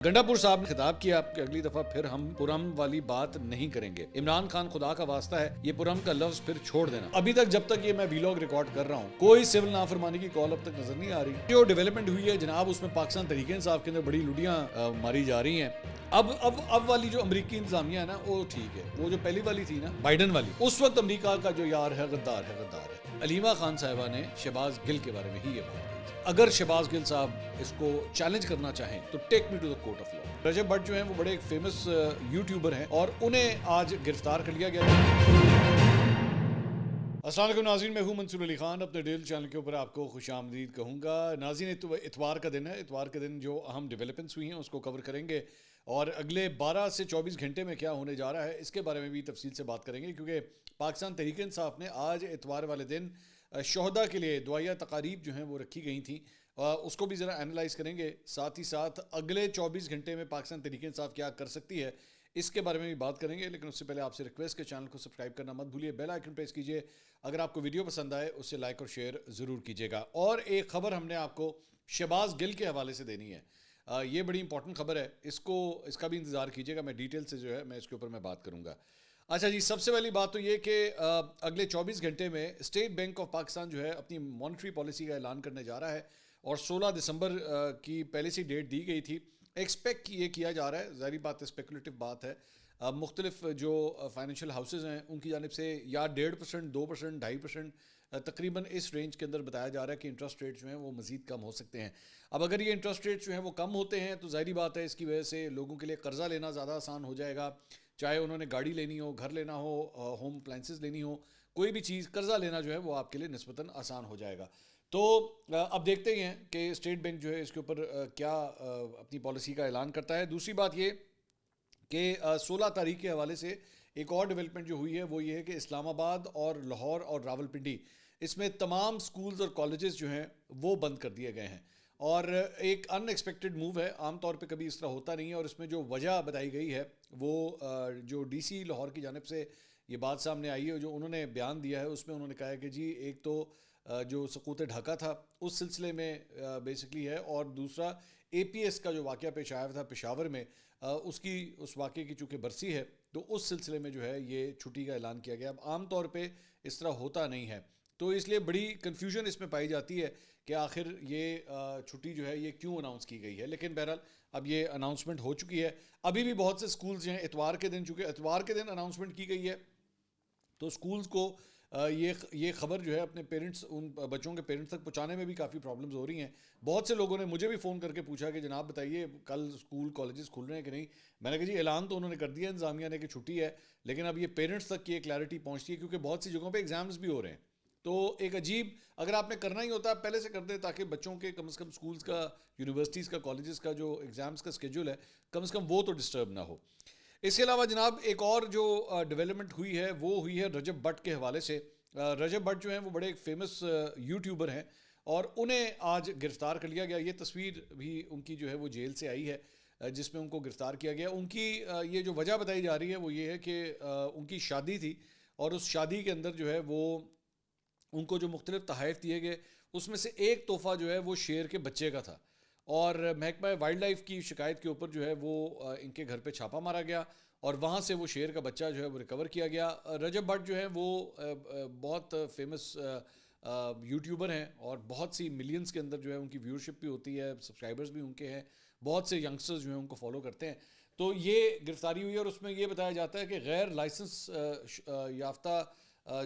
گنڈاپور صاحب نے خطاب کیا کہ اگلی دفعہ پھر ہم پرم والی بات نہیں کریں گے. عمران خان خدا کا واسطہ ہے یہ پرم کا لفظ پھر چھوڑ دینا. ابھی تک جب تک یہ میں ویلاگ ریکارڈ کر رہا ہوں کوئی سول نافرمانی کی کال اب تک نظر نہیں آ رہی. جو ڈیولپمنٹ ہوئی ہے جناب اس میں پاکستان تحریک انصاف کے اندر بڑی لوٹیاں ماری جا رہی ہیں. اب والی جو امریکی انتظامیہ ہے نا وہ ٹھیک ہے. وہ جو پہلی والی تھی نا بائیڈن والی, اس وقت امریکہ کا جو یار ہے غدار ہے غدار ہے. علیمہ خان صاحبہ نے شہباز گل کے بارے میں ہی یہ بات کی. اگر شہباز گل صاحب اس کو چیلنج کرنا چاہیں تو take me to the court of law. Rajab Butt جو ہیں وہ بڑے ایک فیمس یوٹیوبر ہیں اور انہیں آج گرفتار کر لیا گیا. السلام علیکم ناظرین, میں ہوں منصور علی خان. اپنے ڈیل چینل کے اوپر آپ کو خوش آمدید کہوں گا. ناظرین اتوار کا دن ہے. اتوار کے دن جو اہم ڈیولپمنٹس ہوئی ہیں اس کو کور کریں گے اور اگلے 12 سے 24 گھنٹے میں کیا ہونے جا رہا ہے اس کے بارے میں بھی تفصیل سے بات کریں گے, کیونکہ پاکستان تحریک انصاف نے آج اتوار والے دن شہداء کے لیے دعائیہ تقاریب جو ہیں وہ رکھی گئی تھیں, اس کو بھی ذرا انالائز کریں گے. ساتھ ہی ساتھ اگلے 24 گھنٹے میں پاکستان تحریک انصاف کیا کر سکتی ہے اس کے بارے میں بھی بات کریں گے. لیکن اس سے پہلے آپ سے ریکویسٹ کہ چینل کو سبسکرائب کرنا مت بھولیے, بیل آئیکن پریس کیجیے. اگر آپ کو ویڈیو پسند آئے اسے لائک اور شیئر ضرور کیجیے گا. اور ایک خبر ہم نے آپ کو شہباز گل کے حوالے سے دینی ہے. یہ بڑی امپورٹنٹ خبر ہے, اس کا بھی انتظار کیجیے گا. میں ڈیٹیل سے جو ہے میں اس کے اوپر میں بات کروں گا. اچھا جی, سب سے پہلی بات تو یہ کہ اگلے 24 گھنٹے میں اسٹیٹ بینک آف پاکستان جو ہے اپنی مانیٹری پالیسی کا اعلان کرنے جا رہا ہے اور 16 دسمبر کی پہلے سی ڈیٹ دی گئی تھی. ایکسپیکٹ یہ کیا جا رہا ہے, ظاہری بات ہے اسپیکولیٹو بات ہے, مختلف جو فائنینشیل ہاؤسز ہیں ان کی جانب سے یا 1.5%, 2%, 2.5% تقریباً اس رینج کے اندر بتایا جا رہا ہے کہ انٹرسٹ ریٹ جو ہیں وہ مزید کم ہو سکتے ہیں. اب اگر یہ انٹرسٹ ریٹ جو ہیں وہ کم ہوتے ہیں تو ظاہری بات ہے اس کی وجہ سے لوگوں کے لیے قرضہ لینا زیادہ آسان ہو جائے گا. چاہے انہوں نے گاڑی لینی ہو, گھر لینا ہو, ہوم اپلائنسز لینی ہو, کوئی بھی چیز قرضہ لینا جو ہے وہ آپ کے لیے نسبتاً آسان ہو جائے گا. تو اب دیکھتے ہیں کہ اسٹیٹ بینک جو ہے اس کے اوپر کیا اپنی پالیسی کا اعلان کرتا ہے. دوسری بات یہ کہ 16 تاریخ کے حوالے سے ایک اور ڈیولپمنٹ جو ہوئی ہے وہ یہ ہے کہ اسلام آباد اور لاہور اور راولپنڈی اس میں تمام سکولز اور کالجز جو ہیں وہ بند کر دیے گئے ہیں. اور ایک ان ایکسپیکٹڈ موو ہے, عام طور پہ کبھی اس طرح ہوتا نہیں ہے. اور اس میں جو وجہ بتائی گئی ہے وہ جو ڈی سی لاہور کی جانب سے یہ بات سامنے آئی ہے, جو انہوں نے بیان دیا ہے اس میں انہوں نے کہا ہے کہ جی ایک تو جو سقوط ڈھاکہ تھا اس سلسلے میں بیسکلی ہے, اور دوسرا اے پی ایس کا جو واقعہ پیش آیا تھا پشاور میں, اس واقعے کی چونکہ برسی ہے تو اس سلسلے میں جو ہے یہ چھٹی کا اعلان کیا گیا. اب عام طور پہ اس طرح ہوتا نہیں ہے تو اس لیے بڑی کنفیوژن اس میں پائی جاتی ہے کہ آخر یہ چھٹی جو ہے یہ کیوں اناؤنس کی گئی ہے. لیکن بہرحال اب یہ اناؤنسمنٹ ہو چکی ہے. ابھی بھی بہت سے سکولز جو ہیں اتوار کے دن, چونکہ اتوار کے دن اناؤنسمنٹ کی گئی ہے تو سکولز کو یہ خبر جو ہے اپنے پیرنٹس, ان بچوں کے پیرنٹس تک پہنچانے میں بھی کافی پرابلمز ہو رہی ہیں. بہت سے لوگوں نے مجھے بھی فون کر کے پوچھا کہ جناب بتائیے کل اسکول کالجز کھل رہے ہیں کہ نہیں. میں نے کہا جی اعلان تو انہوں نے کر دیا انتظامیہ نے کہ چھٹی ہے, لیکن اب یہ پیرنٹس تک کی ایک کلیئرٹی پہنچتی ہے کیونکہ بہت سی جگہوں پہ ایگزامز بھی ہو رہے ہیں. تو ایک عجیب, اگر آپ نے کرنا ہی ہوتا ہے پہلے سے کر دیں تاکہ بچوں کے کم از کم سکولز کا, یونیورسٹیز کا, کالجز کا جو ایگزامز کا اسکیڈول ہے کم از کم وہ تو ڈسٹرب نہ ہو. اس کے علاوہ جناب ایک اور جو ڈیولپمنٹ ہوئی ہے وہ ہوئی ہے رجب بٹ کے حوالے سے. رجب بٹ جو ہیں وہ بڑے ایک فیمس یوٹیوبر ہیں اور انہیں آج گرفتار کر لیا گیا. یہ تصویر بھی ان کی جو ہے وہ جیل سے آئی ہے جس میں ان کو گرفتار کیا گیا. ان کی یہ جو وجہ بتائی جا رہی ہے وہ یہ ہے کہ ان کی شادی تھی اور اس شادی کے اندر جو ہے وہ ان کو جو مختلف تحائف دیے گئے اس میں سے ایک تحفہ جو ہے وہ شیر کے بچے کا تھا, اور محکمہ وائلڈ لائف کی شکایت کے اوپر جو ہے وہ ان کے گھر پہ چھاپا مارا گیا اور وہاں سے وہ شیر کا بچہ جو ہے وہ ریکور کیا گیا. رجب بٹ جو ہے وہ بہت فیمس یوٹیوبر ہیں اور بہت سی ملینز کے اندر جو ہے ان کی ویورشپ بھی ہوتی ہے, سبسکرائبرز بھی ان کے ہیں, بہت سے ینگسٹرز جو ہیں ان کو فالو کرتے ہیں. تو یہ گرفتاری ہوئی اور اس میں یہ بتایا جاتا ہے کہ غیر لائسنس یافتہ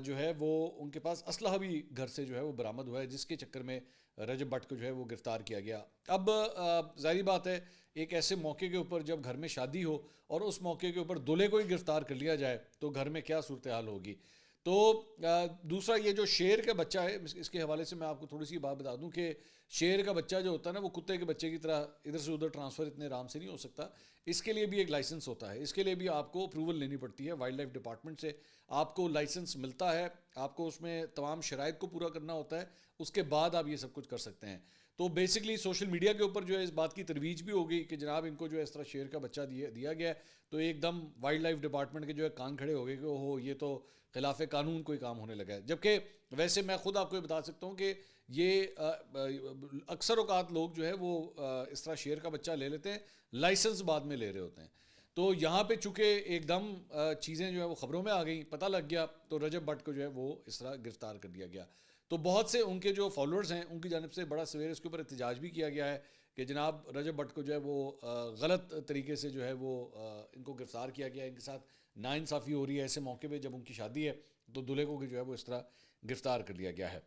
جو ہے وہ ان کے پاس اسلحہ بھی گھر سے جو ہے وہ برآمد ہوا ہے, جس کے چکر میں رجب بٹ کو جو ہے وہ گرفتار کیا گیا. اب ظاہری بات ہے ایک ایسے موقع کے اوپر جب گھر میں شادی ہو اور اس موقع کے اوپر دولہے کو ہی گرفتار کر لیا جائے تو گھر میں کیا صورتحال ہوگی. تو دوسرا یہ جو شیر کا بچہ ہے اس کے حوالے سے میں آپ کو تھوڑی سی بات بتا دوں کہ شیر کا بچہ جو ہوتا ہے نا وہ کتے کے بچے کی طرح ادھر سے ادھر ٹرانسفر اتنے آرام سے نہیں ہو سکتا. اس کے لیے بھی ایک لائسنس ہوتا ہے, اس کے لیے بھی آپ کو اپروول لینی پڑتی ہے وائلڈ لائف ڈپارٹمنٹ سے. آپ کو لائسنس ملتا ہے, آپ کو اس میں تمام شرائط کو پورا کرنا ہوتا ہے, اس کے بعد آپ یہ سب کچھ کر سکتے ہیں. تو بیسکلی سوشل میڈیا کے اوپر جو ہے اس بات کی ترویج بھی ہو گئی کہ جناب ان کو جو ہے اس طرح شیر کا بچہ دیا گیا ہے, تو ایک دم وائلڈ لائف ڈپارٹمنٹ کے جو ہے کان کھڑے ہو گئے کہ اوہو یہ تو خلاف قانون کوئی کام ہونے لگا ہے. جبکہ ویسے میں خود آپ کو یہ بتا سکتا ہوں کہ یہ اکثر اوقات لوگ جو ہے وہ اس طرح شیر کا بچہ لے لیتے ہیں, لائسنس بعد میں لے رہے ہوتے ہیں. تو یہاں پہ چونکہ ایک دم چیزیں جو ہے وہ خبروں میں آ گئیں, پتہ لگ گیا, تو رجب بٹ کو جو ہے وہ اس طرح گرفتار کر دیا گیا. تو بہت سے ان کے جو فالوورز ہیں ان کی جانب سے بڑا سویر اس کے اوپر احتجاج بھی کیا گیا ہے کہ جناب رجب بٹ کو جو ہے وہ غلط طریقے سے جو ہے وہ ان کو گرفتار کیا گیا ہے, ان کے ساتھ ناانصافی ہو رہی ہے ایسے موقع پہ جب ان کی شادی ہے, تو دلہے کو جو ہے وہ اس طرح گرفتار کر لیا گیا ہے.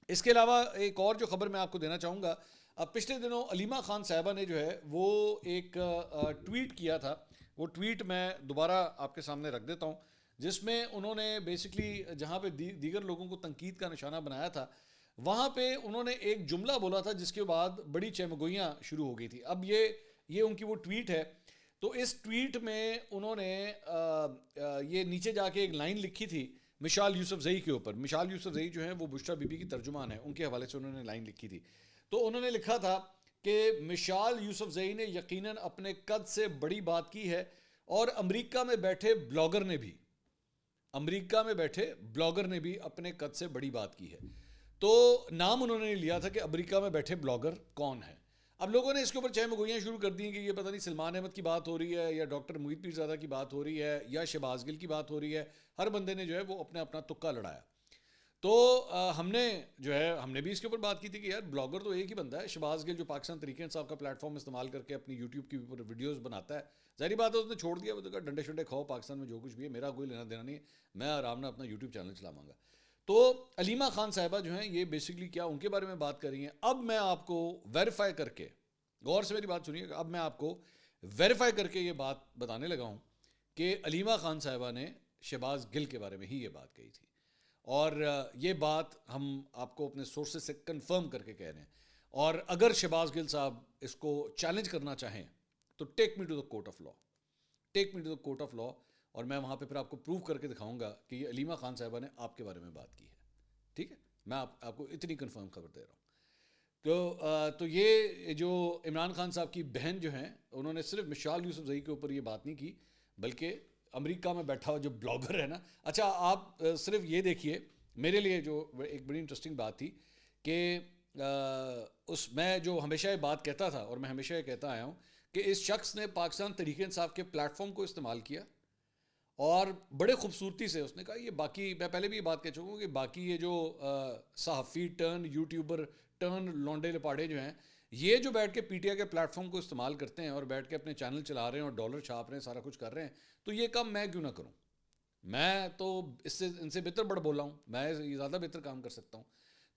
اس کے علاوہ ایک اور جو خبر میں آپ کو دینا چاہوں گا, اب پچھلے دنوں علیمہ خان صاحبہ نے جو ہے وہ ایک ٹویٹ کیا تھا. وہ ٹویٹ میں دوبارہ آپ کے سامنے رکھ دیتا ہوں, جس میں انہوں نے بیسکلی جہاں پہ دیگر لوگوں کو تنقید کا نشانہ بنایا تھا, وہاں پہ انہوں نے ایک جملہ بولا تھا جس کے بعد بڑی چہمگوئیاں شروع ہو گئی تھی. اب یہ ان کی وہ ٹویٹ ہے. تو اس ٹویٹ میں انہوں نے یہ نیچے جا کے ایک لائن لکھی تھی مشال یوسف زئی کے اوپر. مشال یوسف زئی جو ہیں وہ بشرا بی بی کی ترجمان ہیں, ان کے حوالے سے انہوں نے لائن لکھی تھی. تو انہوں نے لکھا تھا کہ مشال یوسف زئی نے یقیناً اپنے قد سے بڑی بات کی ہے, اور امریکہ میں بیٹھے بلاگر نے بھی اپنے قد سے بڑی بات کی ہے. تو نام انہوں نے لیا تھا کہ امریکہ میں بیٹھے بلاگر کون ہے. اب لوگوں نے اس کے اوپر چہمگوئیاں شروع کر دی ہیں کہ یہ پتہ نہیں سلمان احمد کی بات ہو رہی ہے یا ڈاکٹر محیط پیرزادہ کی بات ہو رہی ہے یا شہباز گل کی بات ہو رہی ہے. ہر بندے نے جو ہے وہ اپنا تکا لڑایا. تو ہم نے بھی اس کے اوپر بات کی تھی کہ یار بلاگر تو ایک ہی بندہ ہے, شہباز گل, جو پاکستان تحریک انصاف کا پلیٹ فارم استعمال کر کے اپنی یوٹیوب کے اوپر ویڈیوز بناتا ہے. ظاہری بات ہے اس نے چھوڑ دیا, وہ تو کہا ڈنڈے شنڈے کھاؤ, پاکستان میں جو کچھ بھی ہے میرا کوئی لینا دینا نہیں ہے, میں آرام سے اپنا یوٹیوب چینل چلاواں گا. تو علیمہ خان صاحبہ جو ہیں یہ بیسکلی کیا ان کے بارے میں بات کر رہی ہیں. اب میں آپ کو ویریفائی کر کے, غور سے میری بات سنیے گا, اب میں آپ کو ویریفائی کر کے یہ بات بتانے لگا ہوں کہ علیمہ خان صاحبہ نے شہباز گل کے بارے میں ہی یہ بات کہی تھی, اور یہ بات ہم آپ کو اپنے سورسز سے کنفرم کر کے کہہ رہے ہیں. اور اگر شہباز گل صاحب اس کو چیلنج کرنا چاہیں تو take me to the court of law, اور میں وہاں پہ پھر آپ کو پروف کر کے دکھاؤں گا کہ یہ علیمہ خان صاحبہ نے آپ کے بارے میں بات کی ہے. ٹھیک ہے, میں آپ کو اتنی کنفرم خبر دے رہا ہوں. تو یہ جو عمران خان صاحب کی بہن جو ہیں, انہوں نے صرف مشال یوسف زئی کے اوپر یہ بات نہیں کی, بلکہ امریکہ میں بیٹھا ہوا جو بلاگر ہے نا. اچھا آپ صرف یہ دیکھیے, میرے لیے جو ایک بڑی انٹرسٹنگ بات تھی کہ میں جو ہمیشہ یہ بات کہتا تھا اور میں ہمیشہ یہ کہتا آیا ہوں کہ اس شخص نے پاکستان تحریک انصاف کے پلیٹ فارم کو استعمال کیا, اور بڑے خوبصورتی سے اس نے کہا, یہ باقی میں پہلے بھی یہ بات کہہ چکا ہوں کہ باقی یہ جو صحافی ٹرن یوٹیوبر ٹرن لونڈے لپاڑے جو ہیں, یہ جو بیٹھ کے پی ٹی آئی کے پلیٹ فارم کو استعمال کرتے ہیں اور بیٹھ کے اپنے چینل چلا رہے ہیں اور ڈالر چھاپ رہے ہیں, سارا کچھ کر رہے ہیں, تو یہ کام میں کیوں نہ کروں. میں تو ان سے بہتر بڑھ بولا ہوں, میں زیادہ بہتر کام کر سکتا ہوں.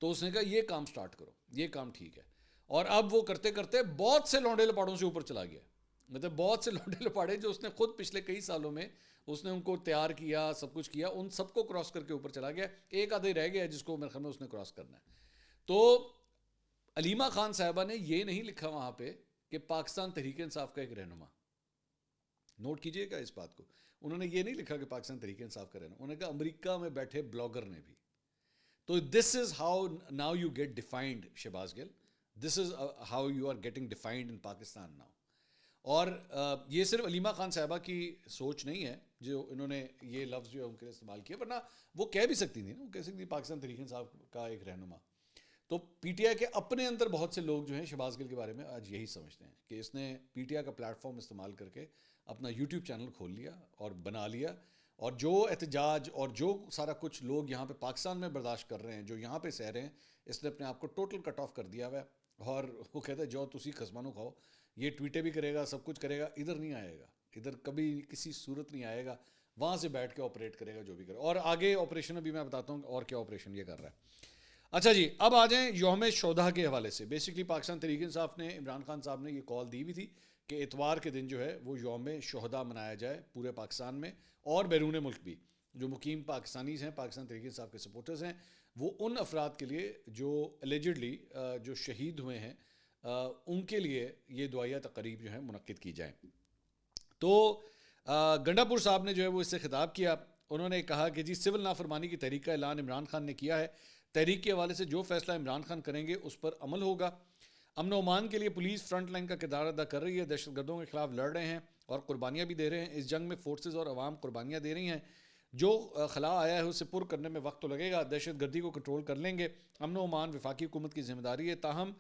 تو اس نے کہا یہ کام سٹارٹ کرو, یہ کام ٹھیک ہے. اور اب وہ کرتے کرتے بہت سے لونڈے لپاڑوں سے اوپر چلا گیا, مطلب بہت سے لونڈے لپاڑے جو اس نے خود پچھلے کئی سالوں میں اس نے ان کو تیار کیا, سب کچھ کیا, ان سب کو کراس کر کے اوپر چلا گیا. ایک آدھے رہ گیا جس کو میرے خیال میں اس نے کراس کرنا ہے. تو علیمہ خان صاحبہ نے یہ نہیں لکھا وہاں پہ کہ پاکستان تحریک انصاف کا ایک رہنما, نوٹ کیجئے گا اس بات کو, انہوں نے یہ نہیں لکھا کہ پاکستان تحریک انصاف کا رہنما, انہوں نے کہا امریکہ میں بیٹھے بلاگر نے بھی. تو this is how now you get defined Shahbaz Gill, this is how you are getting defined in Pakistan now. اور یہ صرف علیمہ خان صاحبہ کی سوچ نہیں ہے جو انہوں نے یہ لفظ جو ہے ان کے لیے استعمال کیا, ورنہ وہ کہہ بھی سکتی تھیں نا, وہ کہہ سکتی پاکستان تحریک انصاف کا ایک رہنما. تو پی ٹی آئی کے اپنے اندر بہت سے لوگ جو ہیں شہباز گل کے بارے میں آج یہی سمجھتے ہیں کہ اس نے پی ٹی آئی کا پلیٹ فارم استعمال کر کے اپنا یوٹیوب چینل کھول لیا اور بنا لیا, اور جو احتجاج اور جو سارا کچھ لوگ یہاں پہ پاکستان میں برداشت کر رہے ہیں, جو یہاں پہ سہ رہے ہیں, اس نے اپنے آپ کو ٹوٹل کٹ آف کر دیا ہوا ہے. اور وہ کہتا ہے جو تسی خسمانو کھاؤ, یہ ٹویٹیں بھی کرے گا, سب کچھ کرے گا, ادھر نہیں آئے گا, ادھر کبھی کسی صورت نہیں آئے گا, وہاں سے بیٹھ کے آپریٹ کرے گا جو بھی کرے. اور آگے آپریشن ابھی میں بتاتا ہوں اور کیا آپریشن یہ کر رہا ہے. اچھا جی, اب آ جائیں یوم شہداء کے حوالے سے. بیسکلی پاکستان تحریک انصاف نے, عمران خان صاحب نے یہ کال دی ہوئی تھی کہ اتوار کے دن جو ہے وہ یوم شہداء منایا جائے پورے پاکستان میں اور بیرون ملک بھی. جو مقیم پاکستانیز ہیں, پاکستان تحریک انصاف کے سپورٹرز ہیں, وہ ان افراد کے لیے جو الیجڈلی جو شہید ہوئے ہیں ان کے لیے یہ دعائیہ تقریب جو ہے منعقد کی جائیں. تو گنڈا پور صاحب نے جو ہے وہ اس سے خطاب کیا. انہوں نے کہا کہ جی سول نافرمانی کی تحریک کا اعلان عمران خان نے کیا ہے, تحریک کے حوالے سے جو فیصلہ عمران خان کریں گے اس پر عمل ہوگا. امن و امان کے لیے پولیس فرنٹ لائن کا کردار ادا کر رہی ہے, دہشت گردوں کے خلاف لڑ رہے ہیں اور قربانیاں بھی دے رہے ہیں. اس جنگ میں فورسز اور عوام قربانیاں دے رہی ہیں. جو خلا آیا ہے اسے پر کرنے میں وقت تو لگے گا، دہشت گردی کو کنٹرول کر لیں گے، امن و امان وفاقی حکومت کی ذمہ داری ہے، تاہم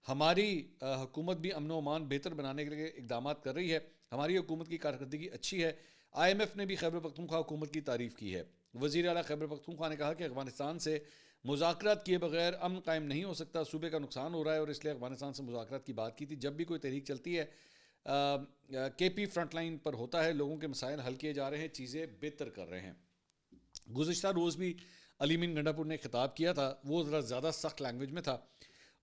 ہماری حکومت بھی امن و امان بہتر بنانے کے لیے اقدامات کر رہی ہے، ہماری حکومت کی کارکردگی اچھی ہے۔ آئی ایم ایف نے بھی خیبر پختونخوا حکومت کی تعریف کی ہے۔ وزیر اعلیٰ خیبر پختونخوا نے کہا کہ افغانستان سے مذاکرات کیے بغیر امن قائم نہیں ہو سکتا، صوبے کا نقصان ہو رہا ہے اور اس لیے افغانستان سے مذاکرات کی بات کی تھی۔ جب بھی کوئی تحریک چلتی ہے کے پی فرنٹ لائن پر ہوتا ہے، لوگوں کے مسائل حل کیے جا رہے ہیں، چیزیں بہتر کر رہے ہیں۔ گزشتہ روز بھی علی مین گنڈا پور نے خطاب کیا تھا، وہ ذرا زیادہ سخت لینگویج میں تھا۔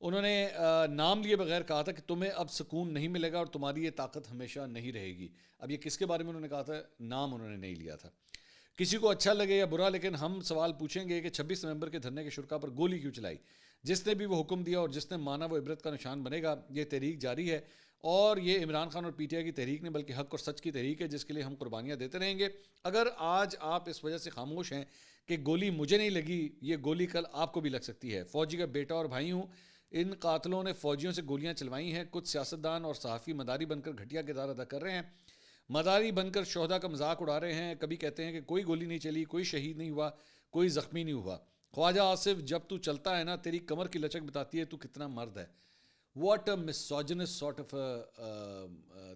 انہوں نے نام لیے بغیر کہا تھا کہ تمہیں اب سکون نہیں ملے گا اور تمہاری یہ طاقت ہمیشہ نہیں رہے گی۔ اب یہ کس کے بارے میں انہوں نے کہا تھا؟ نام انہوں نے نہیں لیا تھا۔ کسی کو اچھا لگے یا برا، لیکن ہم سوال پوچھیں گے کہ 26 نومبر کے دھرنے کے شرکا پر گولی کیوں چلائی؟ جس نے بھی وہ حکم دیا اور جس نے مانا وہ عبرت کا نشان بنے گا۔ یہ تحریک جاری ہے اور یہ عمران خان اور پی ٹی آئی کی تحریک نہیں بلکہ حق اور سچ کی تحریک ہے، جس کے لیے ہم قربانیاں دیتے رہیں گے۔ اگر آج آپ اس وجہ سے خاموش ہیں کہ گولی مجھے نہیں لگی، یہ گولی کل آپ کو بھی لگ سکتی ہے۔ فوجی کا بیٹا اور بھائی ہوں، ان قاتلوں نے فوجیوں سے گولیاں چلوائی ہیں۔ کچھ سیاستدان اور صحافی مداری بن کر گھٹیا کردار ادا کر رہے ہیں، مداری بن کر شہداء کا مذاق اڑا رہے ہیں۔ کبھی کہتے ہیں کہ کوئی گولی نہیں چلی، کوئی شہید نہیں ہوا، کوئی زخمی نہیں ہوا۔ خواجہ آصف، جب تو چلتا ہے نا، تیری کمر کی لچک بتاتی ہے تو کتنا مرد ہے۔ What a misogynous sort of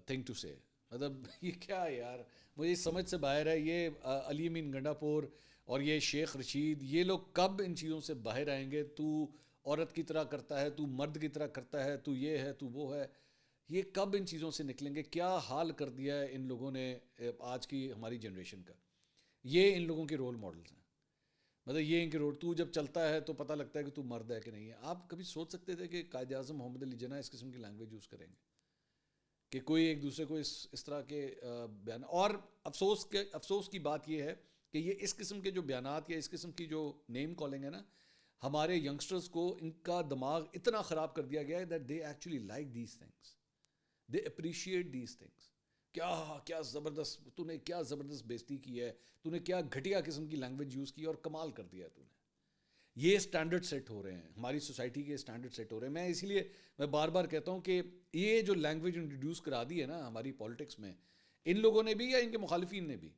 thing to say, مطلب یہ کیا ہے یار، مجھے سمجھ سے باہر ہے۔ یہ علی امین گنڈا پور اور یہ شیخ رشید، یہ لوگ کب ان چیزوں سے باہر آئیں گے؟ تو عورت کی طرح کرتا ہے، تو مرد کی طرح کرتا ہے، تو یہ ہے، تو وہ ہے، یہ کب ان چیزوں سے نکلیں گے؟ کیا حال کر دیا ہے ان لوگوں نے آج کی ہماری جنریشن کا۔ یہ ان لوگوں کے رول ماڈلز ہیں، مطلب یہ ان کے رول، تو جب چلتا ہے تو پتہ لگتا ہے کہ تو مرد ہے کہ نہیں ہے۔ آپ کبھی سوچ سکتے تھے کہ قائد اعظم محمد علی جناح اس قسم کی لینگویج یوز کریں گے کہ کوئی ایک دوسرے کو اس طرح کے بیان؟ اور افسوس کی بات یہ ہے کہ یہ اس قسم کے جو بیانات یا اس قسم کی جو نیم کالنگ ہے نا، ہمارے ینگسٹرز کو ان کا دماغ اتنا خراب کر دیا گیا ہے that they actually like these things, they appreciate these things. کیا زبردست، تو نے کیا زبردست بےزتی کی ہے، تو نے کیا گھٹیا قسم کی لینگویج یوز کی اور کمال کر دیا ہے تو نے۔ یہ اسٹینڈرڈ سیٹ ہو رہے ہیں، ہماری سوسائٹی کے اسٹینڈرڈ سیٹ ہو رہے ہیں۔ میں اسی لیے میں بار بار کہتا ہوں کہ یہ جو لینگویج انٹروڈیوس کرا دی ہے نا ہماری پالیٹکس میں، ان لوگوں نے بھی یا ان کے مخالفین نے بھی،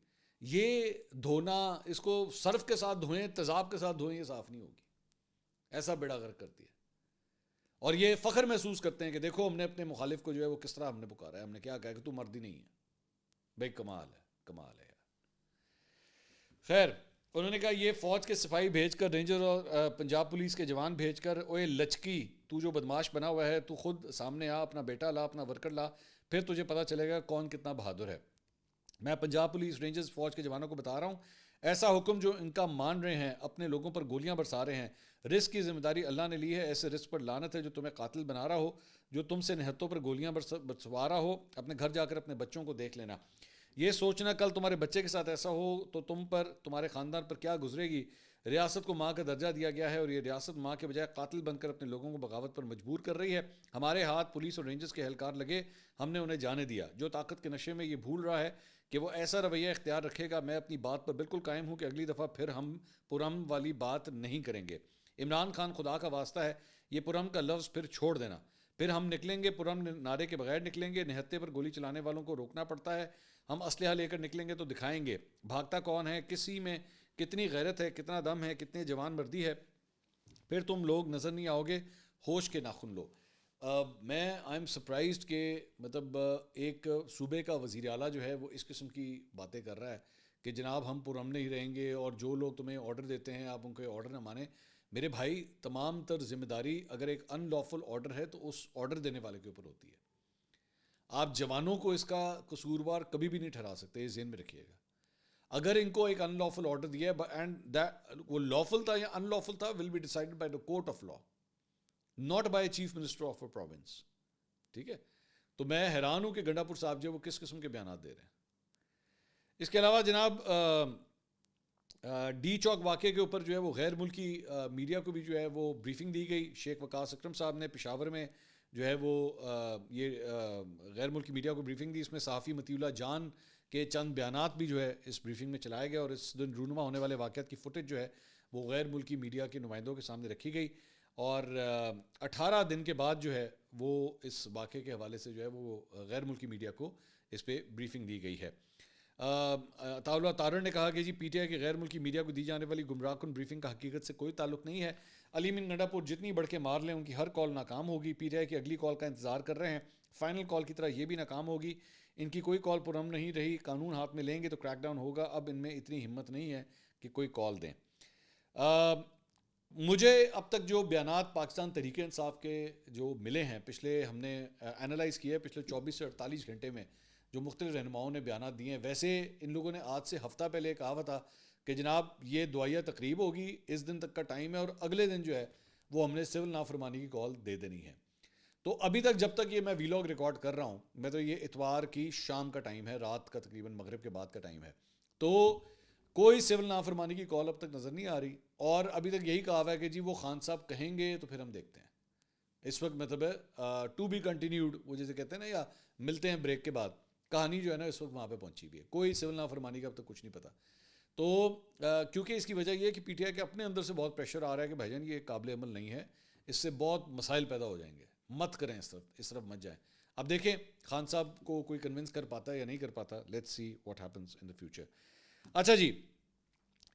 یہ دھونا، اس کو صرف کے ساتھ دھوئیں، تیزاب کے ساتھ دھوئیں، یہ صاف نہیں ہوگی۔ ایسا بیڑا غرق کرتی ہے، اور یہ فخر محسوس کرتے ہیں کہ دیکھو ہم نے اپنے مخالف کو جو ہے وہ کس طرح ہم نے پکارا ہے، ہم نے کیا کہا کہ تو مرد ہی نہیں ہے۔ بھائی کمال ہے، کمال ہے یار۔ خیر، انہوں نے کہا یہ فوج کے سپاہی بھیج کر، رینجر اور پنجاب پولیس کے جوان بھیج کر، اوے لچکی تو جو بدماش بنا ہوا ہے، تو خود سامنے آ، اپنا بیٹا لا، اپنا ورکر لا، پھر تجھے پتہ چلے گا کون کتنا بہادر ہے۔ میں پنجاب پولیس، رینجرز، فوج کے جوانوں کو بتا رہا ہوں، ایسا حکم جو ان کا مان رہے ہیں، اپنے لوگوں پر گولیاں برسا رہے ہیں، رزق کی ذمہ داری اللہ نے لی ہے۔ ایسے رزق پر لعنت ہے جو تمہیں قاتل بنا رہا ہو، جو تم سے نہتوں پر گولیاں برسوا رہا ہو۔ اپنے گھر جا کر اپنے بچوں کو دیکھ لینا، یہ سوچنا کل تمہارے بچے کے ساتھ ایسا ہو تو تم پر، تمہارے خاندان پر کیا گزرے گی۔ ریاست کو ماں کا درجہ دیا گیا ہے اور یہ ریاست ماں کے بجائے قاتل بن کر اپنے لوگوں کو بغاوت پر مجبور کر رہی ہے۔ ہمارے ہاتھ پولیس اور رینجرز کے اہلکار لگے، ہم نے انہیں جانے دیا۔ جو طاقت کے نشے میں یہ بھول رہا ہے کہ وہ ایسا رویہ اختیار رکھے گا، میں اپنی بات پر بالکل قائم ہوں کہ اگلی دفعہ پھر ہم پرامن والی بات نہیں کریں گے۔ عمران خان، خدا کا واسطہ ہے، یہ پرامن کا لفظ پھر چھوڑ دینا، پھر ہم نکلیں گے، پرامن نعرے کے بغیر نکلیں گے۔ نہتے پر گولی چلانے والوں کو روکنا پڑتا ہے، ہم اسلحہ لے کر نکلیں گے تو دکھائیں گے بھاگتا کون ہے، کسی میں کتنی غیرت ہے، کتنا دم ہے، کتنی جوان مردی ہے، پھر تم لوگ نظر نہیں آؤ گے، ہوش کے ناخن لو۔ میں آئی ایم سرپرائزڈ کہ مطلب ایک صوبے کا وزیر اعلیٰ جو ہے وہ اس قسم کی باتیں کر رہا ہے کہ جناب ہم پرامن ہی رہیں گے اور جو لوگ تمہیں آرڈر دیتے ہیں آپ ان کے آرڈر نہ مانیں۔ میرے بھائی، تمام تر ذمہ داری اگر ایک ان لافل آرڈر ہے تو اس آرڈر دینے والے کے اوپر ہوتی ہے۔ آپ جوانوں کو اس کا قصوروار کبھی بھی نہیں ٹھہرا سکتے، یہ ذہن میں رکھیے گا۔ اگر ان کو ایک ان لافل آرڈر دیا ہے اینڈ وہ لافل تھا یا ان لافل تھا، will be decided by the court of law, not by chief minister of a province, ٹھیک ہے؟ تو میں حیران ہوں کہ گنڈا پور صاحب جو وہ کس قسم کے بیانات دے رہے ہیں۔ اس کے علاوہ جناب ڈی چوک واقعے کے اوپر جو ہے وہ غیر ملکی میڈیا کو بھی جو ہے وہ بریفنگ دی گئی۔ شیخ وقاص اکرم صاحب نے پشاور میں جو ہے وہ یہ غیر ملکی میڈیا کو بریفنگ دی۔ اس میں صحافی مطیع اللہ جان کے چند بیانات بھی جو ہے اس بریفنگ میں چلائے گئے، اور اس دن رونما ہونے والے واقعات کی فوٹیج جو ہے وہ غیر ملکی میڈیا کے نمائندوں کے سامنے رکھی گئی، اور 18 دن کے بعد جو ہے وہ اس واقعے کے حوالے سے جو ہے وہ غیر ملکی میڈیا کو اس پہ بریفنگ دی گئی ہے۔ عطاء اللہ طارر نے کہا کہ جی پی ٹی آئی کی غیر ملکی میڈیا کو دی جانے والی گمراہ کن بریفنگ کا حقیقت سے کوئی تعلق نہیں ہے. علی امین گنڈا پور جتنی بڑھ کے مار لیں ان کی ہر کال ناکام ہوگی. پی ٹی آئی کی اگلی کال کا انتظار کر رہے ہیں, فائنل کال کی طرح یہ بھی ناکام ہوگی. ان کی کوئی کال پرامن نہیں رہی, قانون ہاتھ میں لیں گے تو کریک ڈاؤن ہوگا. اب ان میں اتنی ہمت نہیں ہے کہ کوئی کال دیں. مجھے اب تک جو بیانات پاکستان تحریک انصاف کے جو ملے ہیں, پچھلے ہم نے انالائز کیا ہے پچھلے 24 سے 48 گھنٹے میں جو مختلف رہنماؤں نے بیانات دیے ہیں, ویسے ان لوگوں نے آج سے ہفتہ پہلے کہا ہوا تھا کہ جناب یہ دعائیہ تقریب ہوگی, اس دن تک کا ٹائم ہے, اور اگلے دن جو ہے وہ ہم نے سول نافرمانی کی کال دے دینی ہے. تو ابھی تک جب تک یہ میں ویلاگ ریکارڈ کر رہا ہوں, میں تو یہ اتوار کی شام کا ٹائم ہے, رات کا تقریباً مغرب کے بعد کا ٹائم ہے, تو کوئی سول نافرمانی کی کال اب تک نظر نہیں آ رہی. اور ابھی تک یہی کہا ہوا ہے کہ جی وہ خان صاحب کہیں گے تو پھر ہم دیکھتے ہیں. اس وقت مطلب ہے ٹو بی کنٹینیوڈ, وہ جیسے کہتے ہیں نا, یا ملتے ہیں بریک کے بعد, کہانی جو ہے نا اس وقت وہاں پہ پہنچی ہوئی ہے. کوئی سول نافرمانی کا اب تک کچھ نہیں پتا. تو کیونکہ اس کی وجہ یہ ہے کہ پی ٹی آئی کے اپنے اندر سے بہت پریشر آ رہا ہے کہ بھائی جان یہ قابل عمل نہیں ہے, اس سے بہت مسائل پیدا ہو جائیں گے, مت کریں اس طرف مت جائیں. اب دیکھیں خان صاحب کو کوئی کنونس کر پاتا ہے یا نہیں کر پاتا, let's see what happens in the future. اچھا جی,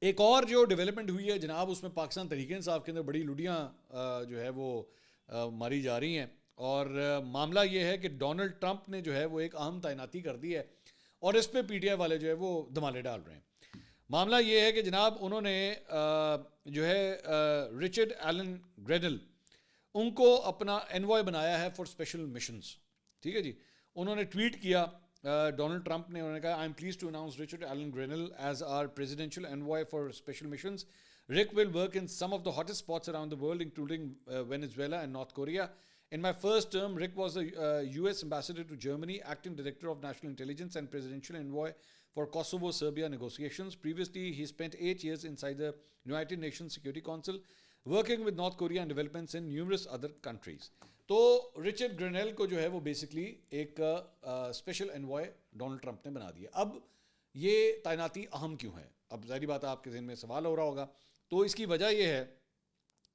ایک اور جو ڈیولپمنٹ ہوئی ہے جناب, اس میں پاکستان تحریک انصاف کے اندر بڑی لڈیاں جو ہے وہ ماری جا رہی ہیں. اور معاملہ یہ ہے کہ ڈونلڈ ٹرمپ نے جو ہے وہ ایک اہم تعیناتی کر دی ہے, اور اس پہ پی ٹی آئی والے جو ہے وہ دھمالے ڈال رہے ہیں. معاملہ یہ ہے کہ جناب انہوں نے جو ہے رچرڈ ایلن گریڈل ان کو اپنا انوائے بنایا ہے فار اسپیشل مشنز. ٹھیک ہے جی, انہوں نے ٹویٹ کیا ڈونلڈ ٹرمپ نے, انہوں نے کہا I'm pleased to announce Richard Allen Grenell as our presidential envoy for special missions. Rick will work in some of the hottest spots around the world, including Venezuela and North Korea. In my first term, Rick was the US ambassador to Germany, acting director of national intelligence and presidential envoy for Kosovo-Serbia negotiations. Previously, he spent 8 years inside the United Nations Security Council, working with North Korea and developments in numerous other countries. تو Richard گرینل کو جو ہے وہ basically ایک special envoy Donald Trump نے بنا دیا. اب یہ تعیناتی اہم کیوں ہے؟ اب ظاہری بات ہے آپ کے ذہن میں سوال ہو رہا ہوگا. تو اس کی وجہ یہ ہے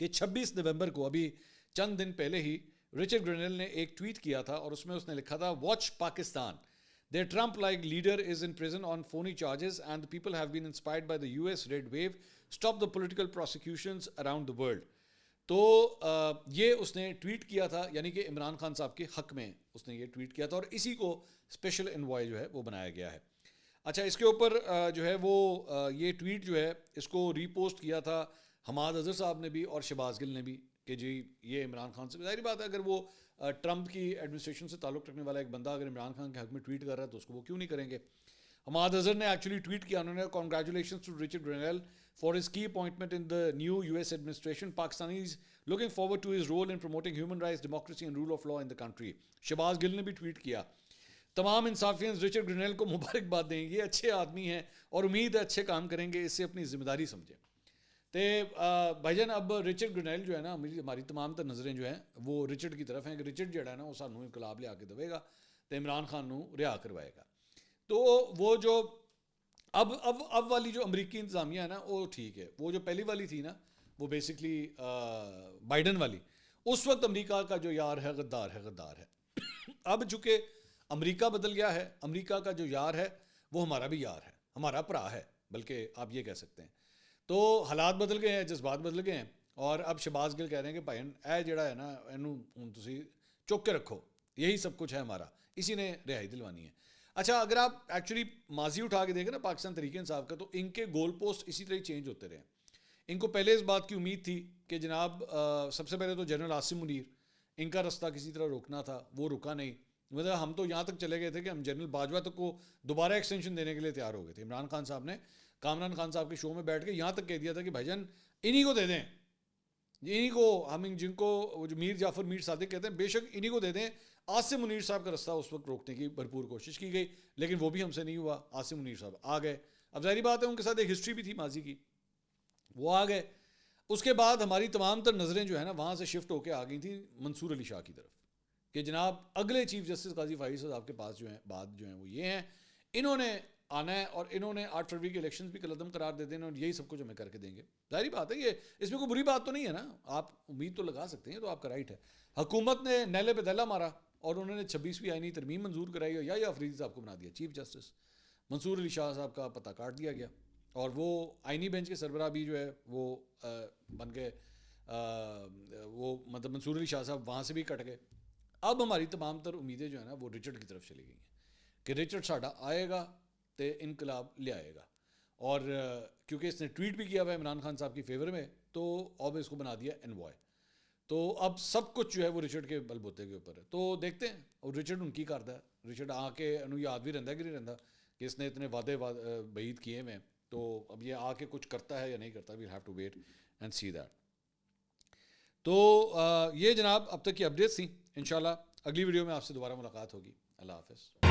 کہ 26 نومبر کو, ابھی چند دن پہلے ہی, رچرڈ گرینل نے ایک ٹویٹ کیا تھا, اور اس میں اس نے لکھا تھا watch Pakistan, their Trump-like leader is in prison on phony charges and the people have been inspired by the US red wave, stop the political prosecutions around the world. تو یہ اس نے ٹویٹ کیا تھا, یعنی کہ عمران خان صاحب کے حق میں اس نے یہ ٹویٹ کیا تھا, اور اسی کو اسپیشل انوائے جو ہے وہ بنایا گیا ہے. اچھا, اس کے اوپر جو ہے وہ یہ ٹویٹ جو ہے اس کو ری پوسٹ کیا تھا حماد اظہر صاحب نے بھی اور شہباز گل نے بھی, کہ جی یہ عمران خان سے, ظاہری بات ہے اگر وہ ٹرمپ کی ایڈمنسٹریشن سے تعلق رکھنے والا ایک بندہ اگر عمران خان کے حق میں ٹویٹ کر رہا ہے تو اس کو وہ کیوں نہیں کریں گے. حماد اظہر نے ایکچولی ٹویٹ کیا, انہوں نے congratulations to Richard Grenell for his کی appointment in the new US administration, Pakistanis looking forward to his role in promoting human rights, democracy and rule of law in the country. Shahbaz Gill نے بھی tweet کیا, تمام انصافیوں Richard گرینل کو مبارکباد دیں, یہ اچھے آدمی ہیں اور امید ہے اچھے کام کریں گے, اس سے اپنی ذمہ داری سمجھیں. تو بھائی جان اب رچرڈ گرینل جو ہے نا, ہماری تمام تر نظریں جو ہیں وہ رچرڈ کی طرف ہیں کہ رچرڈ جو ہے نا وہ سانوں انقلاب لے آ کے دے گا تو عمران خان نو رہا کروائے گا. تو وہ جو اب والی جو امریکی انتظامیہ ہے نا وہ ٹھیک ہے, وہ جو پہلی والی تھی نا وہ بیسکلی بائیڈن والی, اس وقت امریکہ کا جو یار ہے غدار ہے, غدار ہے. اب چونکہ امریکہ بدل گیا ہے, امریکہ کا جو یار ہے وہ ہمارا بھی یار ہے, ہمارا پرا ہے, بلکہ آپ یہ کہہ سکتے ہیں. تو حالات بدل گئے ہیں, جذبات بدل گئے ہیں, اور اب شہباز گل کہہ رہے ہیں کہ بھائی اے جڑا ہے نا اینوں تسی چک کے رکھو, یہی سب کچھ ہے ہمارا, اسی نے رہائی دلوانی ہے. اچھا, اگر آپ ایکچولی ماضی اٹھا کے دیکھیں نا پاکستان تحریک انصاف کا, تو ان کے گول پوسٹ اسی طرح چینج ہوتے رہے. ان کو پہلے اس بات کی امید تھی کہ جناب سب سے پہلے تو جنرل عاصم منیر, ان کا رستہ کسی طرح روکنا تھا, وہ رکا نہیں. مطلب ہم تو یہاں تک چلے گئے تھے کہ ہم جنرل باجوہ تک کو دوبارہ ایکسٹینشن دینے کے لیے تیار ہو گئے تھے. عمران خان صاحب نے کامران خان صاحب کے شو میں بیٹھ کے یہاں تک کہہ دیا تھا کہ بھائی جان انہی کو دے دیں, انہی کو, ہم جن کو جو میر جعفر میر صادق کہتے ہیں, بے شک انہی کو دے دیں. عاصم منیر صاحب کا رستہ اس وقت روکنے کی بھرپور کوشش کی گئی, لیکن وہ بھی ہم سے نہیں ہوا. عاصم منیر صاحب آ گئے. اب ظاہری بات ہے ان کے ساتھ ایک ہسٹری بھی تھی ماضی کی, وہ آ گئے. اس کے بعد ہماری تمام تر نظریں جو ہے نا وہاں سے شفٹ ہو کے آ گئی تھیں منصور علی شاہ کی طرف, کہ جناب اگلے چیف جسٹس قاضی فائز صاحب کے پاس جو ہیں بات جو ہیں وہ یہ ہیں, انہوں نے آنا ہے اور انہوں نے 8 فروری کے الیکشنز بھی قلعدم قرار دے دینا, اور یہی سب کچھ ہمیں کر کے دیں گے. ظاہری بات ہے یہ, اس میں کوئی بری بات تو نہیں ہے نا, آپ امید تو لگا سکتے ہیں, تو آپ کا رائٹ ہے. حکومت نے نیلے پہ دہلا مارا اور انہوں نے 26ویں آئینی ترمیم منظور کرائی اور یا افریدی صاحب کو بنا دیا چیف جسٹس. منصور علی شاہ صاحب کا پتہ کاٹ دیا گیا اور وہ آئینی بینچ کے سربراہ بھی جو ہے وہ بن کے وہ مطلب منصور علی شاہ صاحب وہاں سے بھی کٹ گئے. اب ہماری تمام تر امیدیں جو ہے نا وہ رچرڈ کی طرف چلی گئی ہیں کہ رچرڈ ساڈا آئے گا تو انقلاب لے آئے گا. اور کیونکہ اس نے ٹویٹ بھی کیا ہوا ہے عمران خان صاحب کی فیور میں تو اب اس کو بنا دیا انوائے. تو اب سب کچھ جو ہے وہ رچرڈ کے بل بوتے کے اوپر ہے. تو دیکھتے ہیں اور رچرڈ ان کی کرتا ہے. رچرڈ آ کے انہوں یاد بھی رہتا ہے کہ نہیں رہتا کہ اس نے اتنے وعدے بعید کیے ہوئے ہیں. تو اب یہ آ کے کچھ کرتا ہے یا نہیں کرتا, we'll have to wait and see that. تو یہ جناب اب تک کی اپڈیٹس تھیں. انشاءاللہ اگلی ویڈیو میں آپ سے دوبارہ ملاقات ہوگی. اللہ حافظ.